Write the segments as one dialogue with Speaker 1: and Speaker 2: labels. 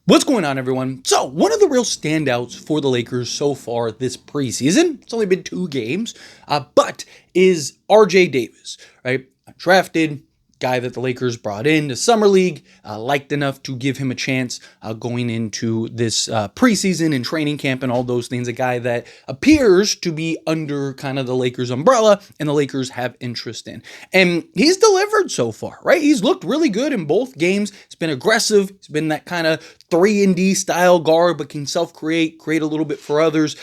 Speaker 1: What's going on, everyone? So, one of the real standouts for the Lakers so far this preseason, it's only been 2 games, but is RJ Davis, right? Drafted, guy that the Lakers brought in to Summer League, liked enough to give him a chance going into this preseason and training camp and all those things. A guy that appears to be under kind of the Lakers umbrella and the Lakers have interest in. And he's delivered so far, right? He's looked really good in both games. He's been aggressive. He's been that kind of 3-and-D style guard, but can self-create, create a little bit for others.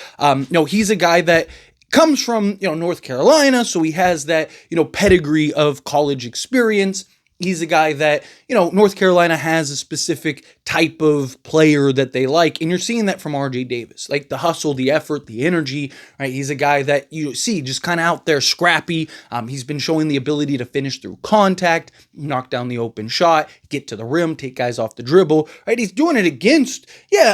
Speaker 1: He's a guy that comes from, North Carolina, so he has that, pedigree of college experience. He's a guy that, North Carolina has a specific type of player that they like, and you're seeing that from RJ Davis, like the hustle, the effort, the energy, right? He's a guy that you see just kind of out there scrappy. He's been showing the ability to finish through contact, knock down the open shot, get to the rim, take guys off the dribble, right? He's doing it against,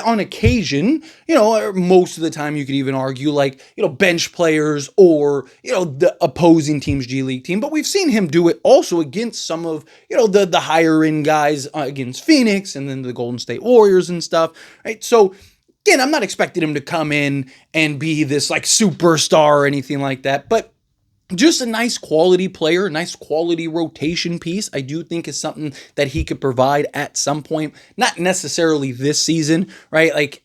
Speaker 1: on occasion, or most of the time you could even argue like, bench players or, the opposing team's G League team, but we've seen him do it also against some of, the higher end guys against Phoenix and then the Golden State Warriors and stuff, right? So again, I'm not expecting him to come in and be this like superstar or anything like that, but just a nice quality player, nice quality rotation piece, I do think is something that he could provide at some point, not necessarily this season, right? Like,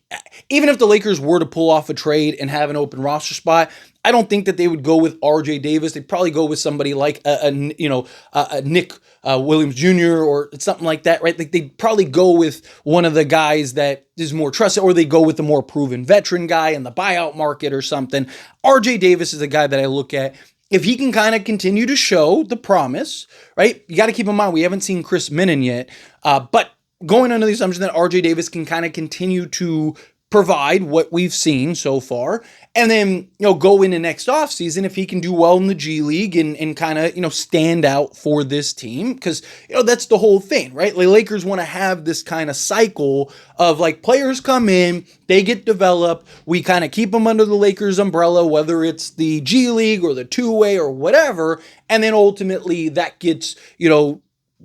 Speaker 1: even if the Lakers were to pull off a trade and have an open roster spot, I don't think that they would go with RJ Davis. They'd probably go with somebody like a Nick Williams Jr. or something like that, right? Like they'd probably go with one of the guys that is more trusted, or they go with the more proven veteran guy in the buyout market or something. RJ Davis is a guy that I look at. If he can kind of continue to show the promise, right? You got to keep in mind, we haven't seen Chris Minnan yet, but going under the assumption that RJ Davis can kind of continue to provide what we've seen so far, and then, go into next offseason if he can do well in the G League and kind of, stand out for this team, because, that's the whole thing, right? The Lakers want to have this kind of cycle of like players come in, they get developed, we kind of keep them under the Lakers umbrella, whether it's the G League or the two-way or whatever, and then ultimately that gets,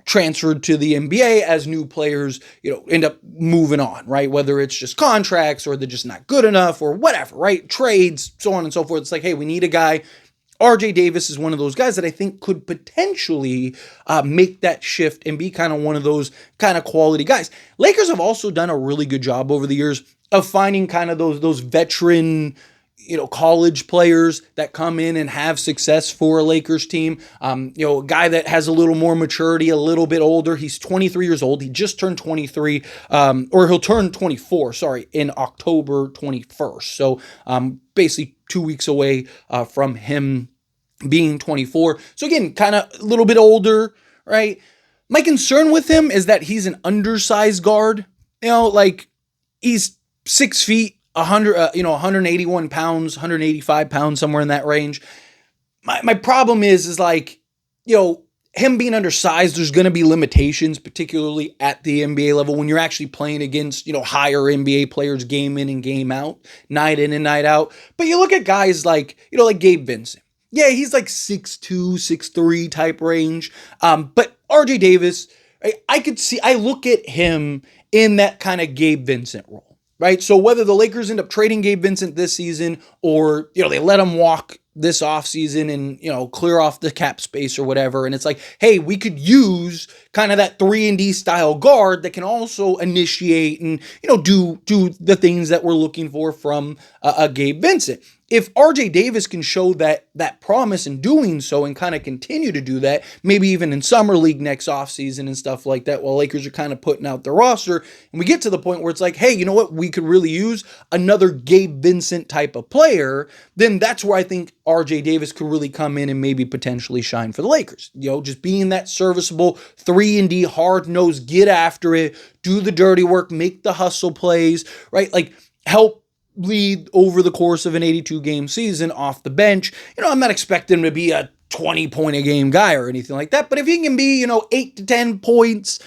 Speaker 1: transferred to the NBA as new players, end up moving on, right? Whether it's just contracts or they're just not good enough or whatever, right? Trades, so on and so forth. It's like, hey, we need a guy. RJ Davis is one of those guys that I think could potentially make that shift and be kind of one of those kind of quality guys. Lakers have also done a really good job over the years of finding kind of those veteran, college players that come in and have success for a Lakers team. A guy that has a little more maturity, a little bit older. He's 23 years old. He just turned 23, or he'll turn 24, in October 21st. So basically 2 weeks away from him being 24. So again, kind of a little bit older, right? My concern with him is that he's an undersized guard. He's 6 feet, 181 pounds, 185 pounds, somewhere in that range. My problem is like, him being undersized, there's going to be limitations, particularly at the NBA level when you're actually playing against, higher NBA players game in and game out, night in and night out. But you look at guys like, like Gabe Vincent. Yeah, he's like 6'2", 6'3" type range. But RJ Davis, I look at him in that kind of Gabe Vincent role. Right. So whether the Lakers end up trading Gabe Vincent this season or, they let him walk this offseason and, clear off the cap space or whatever. And it's like, hey, we could use kind of that 3-and-D style guard that can also initiate and, do the things that we're looking for from a Gabe Vincent. If RJ Davis can show that promise in doing so and kind of continue to do that, maybe even in Summer League next offseason and stuff like that, while Lakers are kind of putting out their roster, and we get to the point where it's like, hey, you know what, we could really use another Gabe Vincent type of player, then that's where I think RJ Davis could really come in and maybe potentially shine for the Lakers. Just being that serviceable 3-and-D, hard-nosed, get after it, do the dirty work, make the hustle plays, right? Like, help lead over the course of an 82-game season off the bench. I'm not expecting him to be a 20-point-a-game guy or anything like that, but if he can be, 8 to 10 points,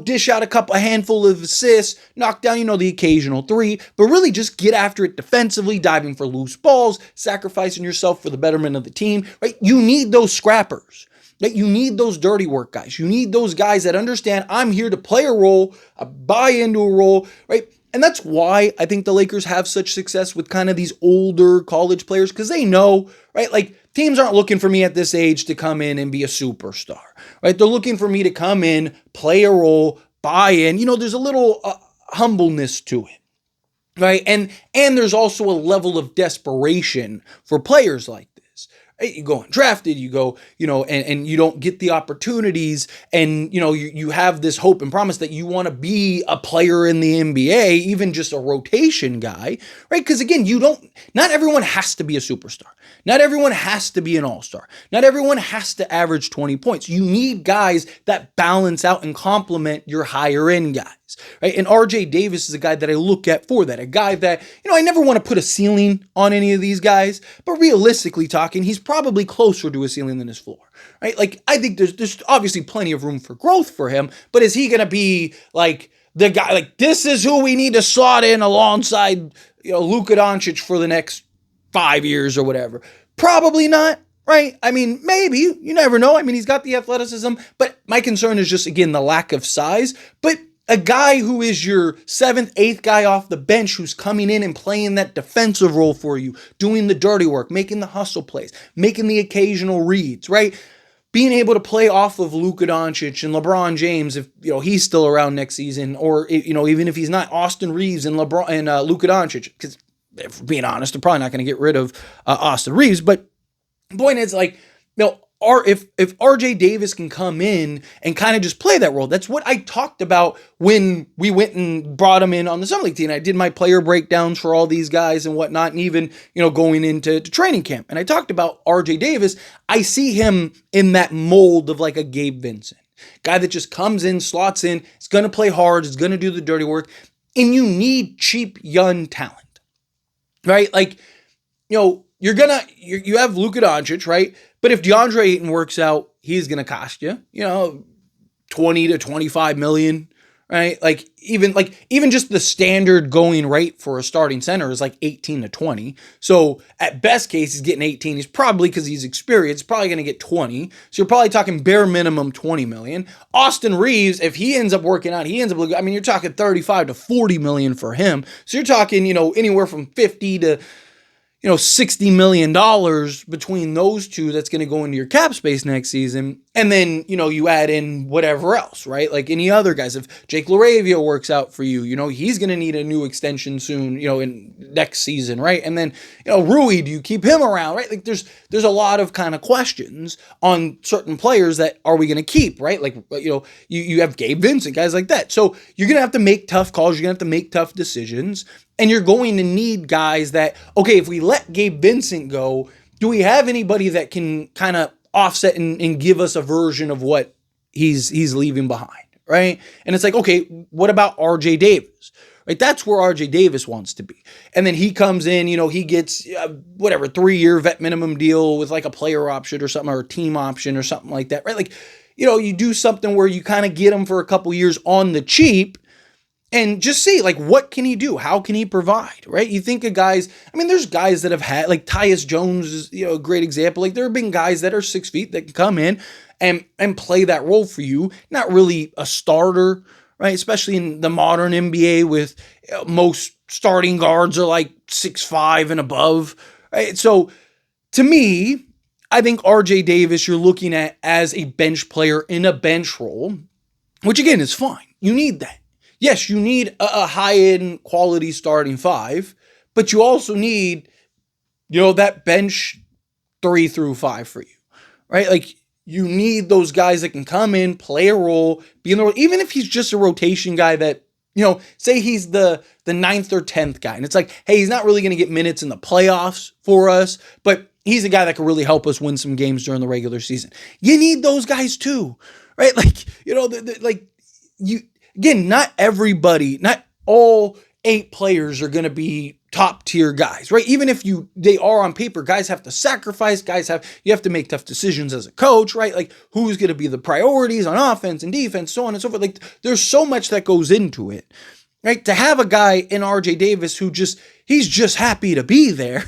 Speaker 1: dish out a handful of assists, knock down, the occasional 3, but really just get after it defensively, diving for loose balls, sacrificing yourself for the betterment of the team, right? You need those scrappers. That you need those dirty work guys. You need those guys that understand I'm here to play a role, buy into a role, right? And that's why I think the Lakers have such success with kind of these older college players, because they know, right? Like, teams aren't looking for me at this age to come in and be a superstar, right? They're looking for me to come in, play a role, buy in. There's a little humbleness to it, right? And there's also a level of desperation for players like this. Right? You go undrafted, you go, and you don't get the opportunities, and you have this hope and promise that you want to be a player in the NBA, even just a rotation guy, right? Because again, not everyone has to be a superstar. Not everyone has to be an all-star. Not everyone has to average 20 points. You need guys that balance out and complement your higher-end guys, right? And RJ Davis is a guy that I look at for that. A guy that, I never want to put a ceiling on any of these guys, but realistically talking, he's probably closer to a ceiling than his floor, right? Like, I think there's obviously plenty of room for growth for him, but is he going to be like the guy, like, this is who we need to slot in alongside, Luka Doncic for the next 5 years or whatever? Probably not, right? I mean, maybe. You never know. I mean, he's got the athleticism, but my concern is just, again, the lack of size. But a guy who is your 7th, 8th guy off the bench who's coming in and playing that defensive role for you, doing the dirty work, making the hustle plays, making the occasional reads, right? Being able to play off of Luka Doncic and LeBron James if he's still around next season, or even if he's not, Austin Reeves and Luka Doncic, because if being honest, they're probably not going to get rid of Austin Reeves. But the point is, like, if RJ Davis can come in and kind of just play that role, that's what I talked about when we went and brought him in on the Summer League team. I did my player breakdowns for all these guys and whatnot, and even, going into training camp. And I talked about RJ Davis. I see him in that mold of like a Gabe Vincent. Guy that just comes in, slots in, is going to play hard, is going to do the dirty work. And you need cheap, young talent. Right? Like, you have Luka Doncic, right? But if DeAndre Ayton works out, he's going to cost you, 20 to 25 million, right? Like even just the standard going rate for a starting center is like 18 to 20. So at best case, he's getting 18. He's probably, because he's experienced, probably going to get 20. So you're probably talking bare minimum 20 million. Austin Reeves, if he ends up working out, you're talking 35 to 40 million for him. So you're talking, anywhere from 50 to $60 million between those two that's going to go into your cap space next season. And then, you add in whatever else, right? Like any other guys. If Jake LaRavia works out for you, he's going to need a new extension soon, in next season, right? And then, Rui, do you keep him around, right? Like there's a lot of kind of questions on certain players that are we going to keep, right? Like, you have Gabe Vincent, guys like that. So you're going to have to make tough calls. You're going to have to make tough decisions. And you're going to need guys that, okay, if we let Gabe Vincent go, do we have anybody that can kind of offset and give us a version of what he's leaving behind, right? And it's like, okay, what about RJ Davis, right? That's where RJ Davis wants to be. And then he comes in, he gets 3-year vet minimum deal with like a player option or something, or a team option or something like that, right? Like, you do something where you kind of get him for a couple years on the cheap, and just see, like, what can he do? How can he provide, right? You think of guys, there's guys that have had, like, Tyus Jones is, a great example. Like, there have been guys that are 6 feet that can come in and play that role for you. Not really a starter, right? Especially in the modern NBA with most starting guards are like 6'5" and above, right? So, to me, I think RJ Davis you're looking at as a bench player in a bench role, which, again, is fine. You need that. Yes, you need a high-end quality starting 5, but you also need, that bench 3 through 5 for you, right? Like, you need those guys that can come in, play a role, be in the role, even if he's just a rotation guy that, say he's the 9th or 10th guy, and it's like, hey, he's not really going to get minutes in the playoffs for us, but he's a guy that can really help us win some games during the regular season. You need those guys too, right? Like, again, not all 8 players are going to be top tier guys, right? Even if they are on paper, guys have to sacrifice, you have to make tough decisions as a coach, right? Like who's going to be the priorities on offense and defense, so on and so forth. Like there's so much that goes into it, right? To have a guy in RJ Davis he's just happy to be there,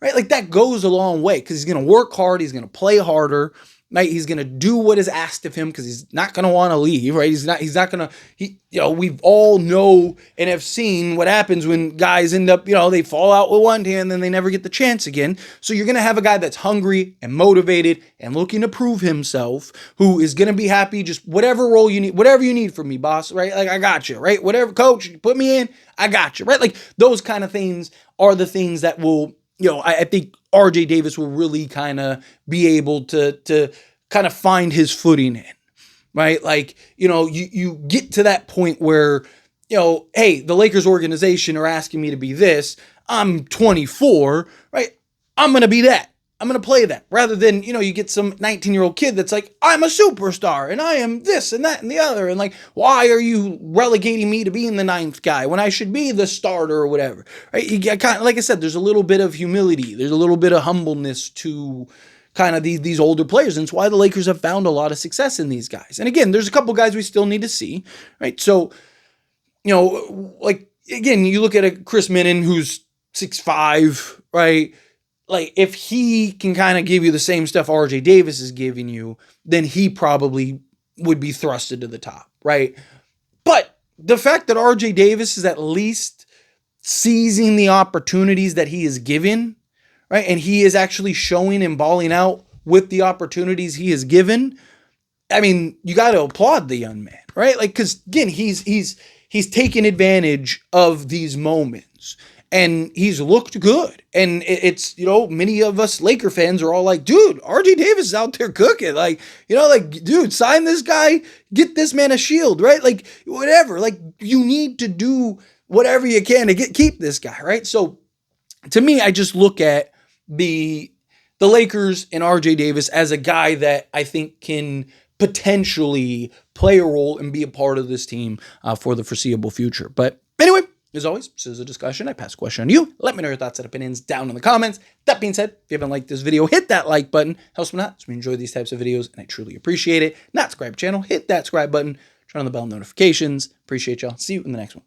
Speaker 1: right? Like that goes a long way because he's going to work hard, he's going to play harder. right? He's going to do what is asked of him because he's not going to want to leave, right? He's not going to, we've all know and have seen what happens when guys end up, they fall out with one team and then they never get the chance again. So you're going to have a guy that's hungry and motivated and looking to prove himself, who is going to be happy, just whatever role you need, whatever you need from me, boss, right? Like, I got you, right? Whatever, coach, you put me in, I got you, right? Like, those kind of things are the things that will, I think RJ Davis will really kind of be able to kind of find his footing in, right? Like, you get to that point where, hey, the Lakers organization are asking me to be this. I'm 24, right? I'm going to be that. I'm going to play that, rather than, you get some 19-year-old kid that's like, I'm a superstar and I am this and that and the other. And like, why are you relegating me to being the ninth guy when I should be the starter or whatever, right? You get kind of, like I said, there's a little bit of humility. There's a little bit of humbleness to kind of these older players. And it's why the Lakers have found a lot of success in these guys. And again, there's a couple guys we still need to see, right? So, like, again, you look at a Chris Minnan who's 6'5", right? Like, if he can kind of give you the same stuff RJ Davis is giving you, then he probably would be thrusted to the top, right? But the fact that RJ Davis is at least seizing the opportunities that he is given, right? And he is actually showing and balling out with the opportunities he is given. I mean, you got to applaud the young man, right? Like, because again, he's taken advantage of these moments. And he's looked good. And it's, many of us Laker fans are all like, dude, RJ Davis is out there cooking. Like, dude, sign this guy, get this man a shield, right? Like, whatever. Like, you need to do whatever you can to keep this guy, right? So, to me, I just look at the Lakers and RJ Davis as a guy that I think can potentially play a role and be a part of this team for the foreseeable future. But anyway, as always, this is a discussion. I pass a question on you. Let me know your thoughts and opinions down in the comments. That being said, if you haven't liked this video, hit that like button. Helps me out. So we enjoy these types of videos, and I truly appreciate it. Not subscribe to the channel, hit that subscribe button. Turn on the bell notifications. Appreciate y'all. See you in the next one.